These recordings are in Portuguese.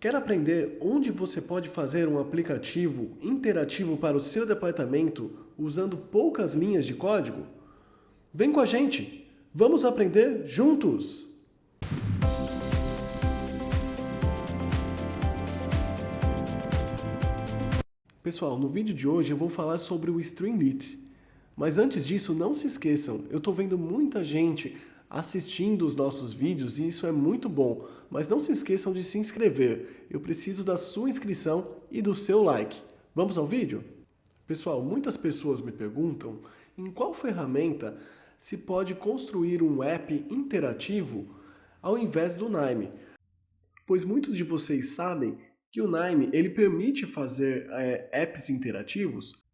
Quer aprender onde você pode fazer um aplicativo interativo para o seu departamento usando poucas linhas de código? Vem com a gente! Vamos aprender juntos! Pessoal, no vídeo de hoje eu vou falar sobre o Streamlit. Mas antes disso, não se esqueçam, eu estou vendo muita gente assistindo os nossos vídeos e isso é muito bom. Mas não se esqueçam de se inscrever. Eu preciso da sua inscrição e do seu like. Vamos ao vídeo? Pessoal, muitas pessoas me perguntam em qual ferramenta se pode construir um app interativo ao invés do Nime. Pois muitos de vocês sabem que o Nime ele permite fazer apps interativos,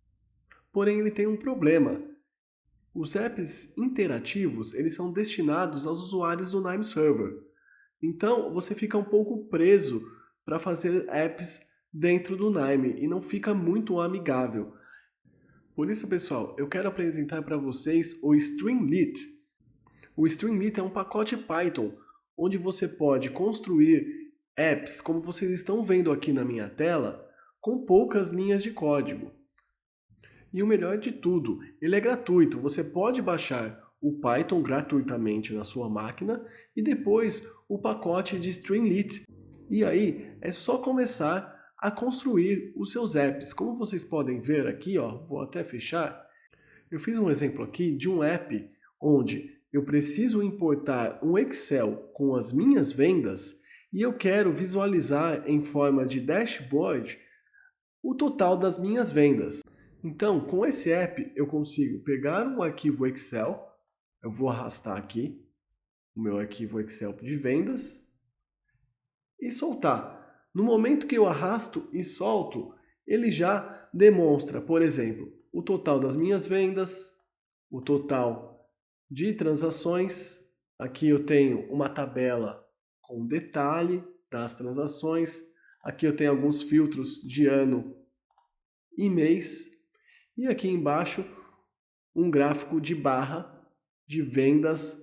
porém ele tem um problema. Os apps interativos eles são destinados aos usuários do Nime Server. Então você fica um pouco preso para fazer apps dentro do Nime e não fica muito amigável. Por isso, pessoal, eu quero apresentar para vocês o Streamlit. O Streamlit é um pacote Python onde você pode construir apps, como vocês estão vendo aqui na minha tela, com poucas linhas de código. E o melhor de tudo, ele é gratuito. Você pode baixar o Python gratuitamente na sua máquina e depois o pacote de Streamlit. E aí é só começar a construir os seus apps. Como vocês podem ver aqui, ó, vou até fechar. Eu fiz um exemplo aqui de um app onde eu preciso importar um Excel com as minhas vendas e eu quero visualizar em forma de dashboard o total das minhas vendas. Então, com esse app, eu consigo pegar um arquivo Excel, eu vou arrastar aqui o meu arquivo Excel de vendas e soltar. No momento que eu arrasto e solto, ele já demonstra, por exemplo, o total das minhas vendas, o total de transações. Aqui eu tenho uma tabela com detalhe das transações. Aqui eu tenho alguns filtros de ano e mês. E aqui embaixo um gráfico de barra de vendas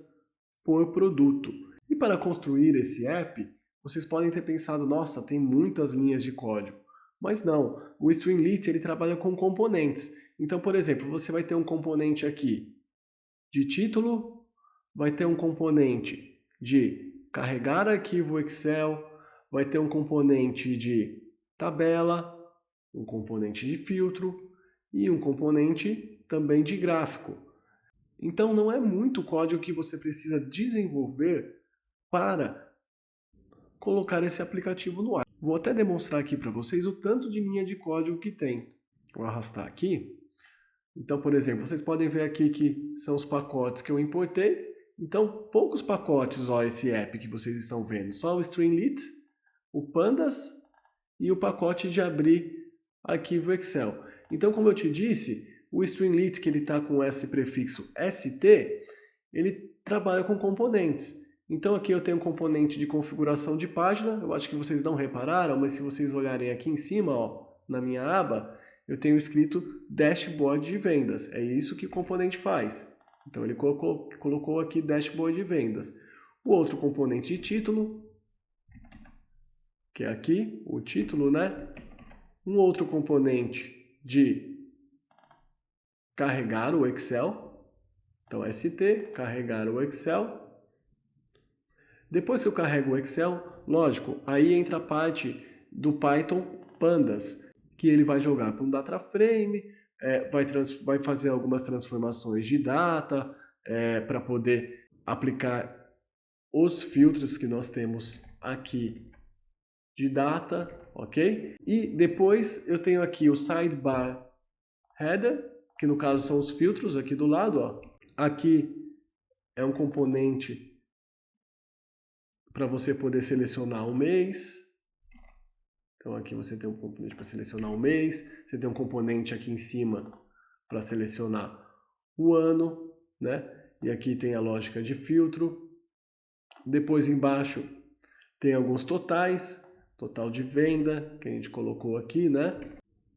por produto. E para construir esse app, vocês podem ter pensado, nossa, tem muitas linhas de código. Mas não, o Streamlit ele trabalha com componentes. Então, por exemplo, você vai ter um componente aqui de título, vai ter um componente de carregar arquivo Excel, vai ter um componente de tabela, um componente de filtro e um componente também de gráfico. Então não é muito código que você precisa desenvolver para colocar esse aplicativo no ar. Vou até demonstrar aqui para vocês o tanto de linha de código que tem. Vou arrastar aqui. Então, por exemplo, vocês podem ver aqui que são os pacotes que eu importei. Então, poucos pacotes, ó, esse app que vocês estão vendo. Só o Streamlit, o Pandas e o pacote de abrir arquivo Excel. Então, como eu te disse, o Streamlit, que ele está com esse prefixo ST, ele trabalha com componentes. Então aqui eu tenho um componente de configuração de página, eu acho que vocês não repararam, mas se vocês olharem aqui em cima, ó, na minha aba, eu tenho escrito Dashboard de Vendas. É isso que o componente faz. Então ele colocou aqui Dashboard de Vendas. O outro componente de título, que é aqui, o título, né? Um outro componente de carregar o Excel. Então ST, carregar o Excel. Depois que eu carrego o Excel, lógico, aí entra a parte do Python Pandas, que ele vai jogar para um data frame, vai fazer algumas transformações de data para poder aplicar os filtros que nós temos aqui de data, ok? E depois eu tenho aqui o sidebar header, que no caso são os filtros aqui do lado, ó. Aqui é um componente para você poder selecionar o mês. Então aqui você tem um componente para selecionar o mês, você tem um componente aqui em cima para selecionar o ano, né? E aqui tem a lógica de filtro. Depois embaixo tem alguns totais, total de venda, que a gente colocou aqui, né?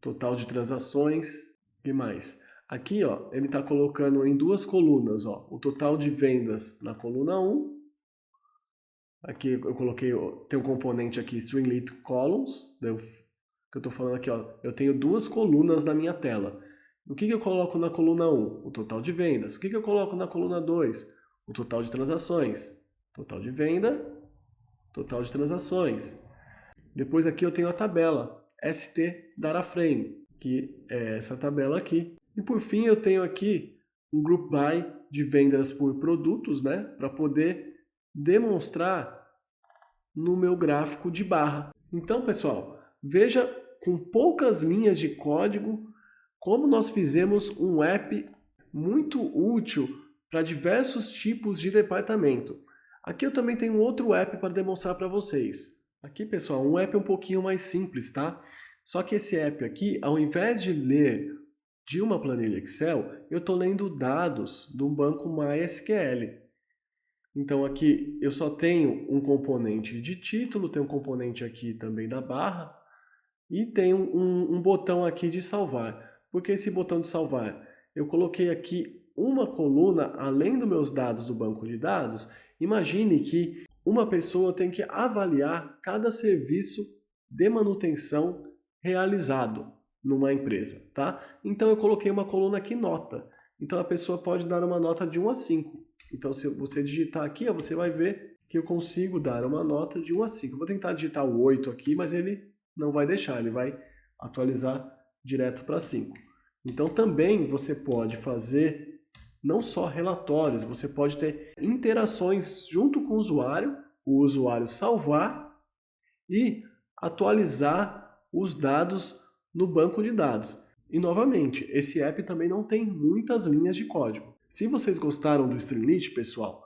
Total de transações e mais. Aqui, ó, ele está colocando em duas colunas, ó, o total de vendas na coluna 1 Aqui eu coloquei, tem um componente aqui, Streamlit Columns, que eu estou falando aqui, ó, eu tenho duas colunas na minha tela. O que eu coloco na coluna 1? O total de vendas. O que eu coloco na coluna 2? O total de transações. Total de venda, total de transações. Depois aqui eu tenho a tabela, ST Data Frame, que é essa tabela aqui. E por fim eu tenho aqui um Group By de vendas por produtos, né, para poder demonstrar no meu gráfico de barra. Então, pessoal, veja com poucas linhas de código como nós fizemos um app muito útil para diversos tipos de departamento. Aqui eu também tenho um outro app para demonstrar para vocês. Aqui, pessoal, um app um pouquinho mais simples, tá? Só que esse app aqui, ao invés de ler de uma planilha Excel, eu estou lendo dados do banco MySQL. Então aqui eu só tenho um componente de título, tem um componente aqui também da barra e tem um botão aqui de salvar. Por que esse botão de salvar? Eu coloquei aqui uma coluna além dos meus dados do banco de dados. Imagine que uma pessoa tem que avaliar cada serviço de manutenção realizado numa empresa, tá? Então eu coloquei uma coluna aqui, nota. Então a pessoa pode dar uma nota de 1 a 5. Então se você digitar aqui, ó, você vai ver que eu consigo dar uma nota de 1 a 5. Vou tentar digitar o 8 aqui, mas ele não vai deixar, ele vai atualizar direto para 5. Então também você pode fazer não só relatórios, você pode ter interações junto com o usuário salvar e atualizar os dados no banco de dados. E novamente, esse app também não tem muitas linhas de código. Se vocês gostaram do Streamlit, pessoal,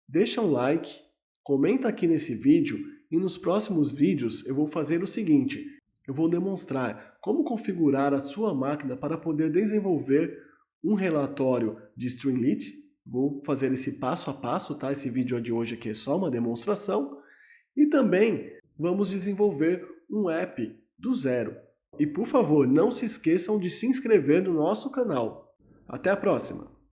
deixa um like, comenta aqui nesse vídeo e nos próximos vídeos eu vou fazer o seguinte, eu vou demonstrar como configurar a sua máquina para poder desenvolver um relatório de Streamlit. Vou fazer esse passo a passo, tá? Esse vídeo de hoje aqui é só uma demonstração. E também vamos desenvolver um app do zero. E por favor, não se esqueçam de se inscrever no nosso canal. Até a próxima!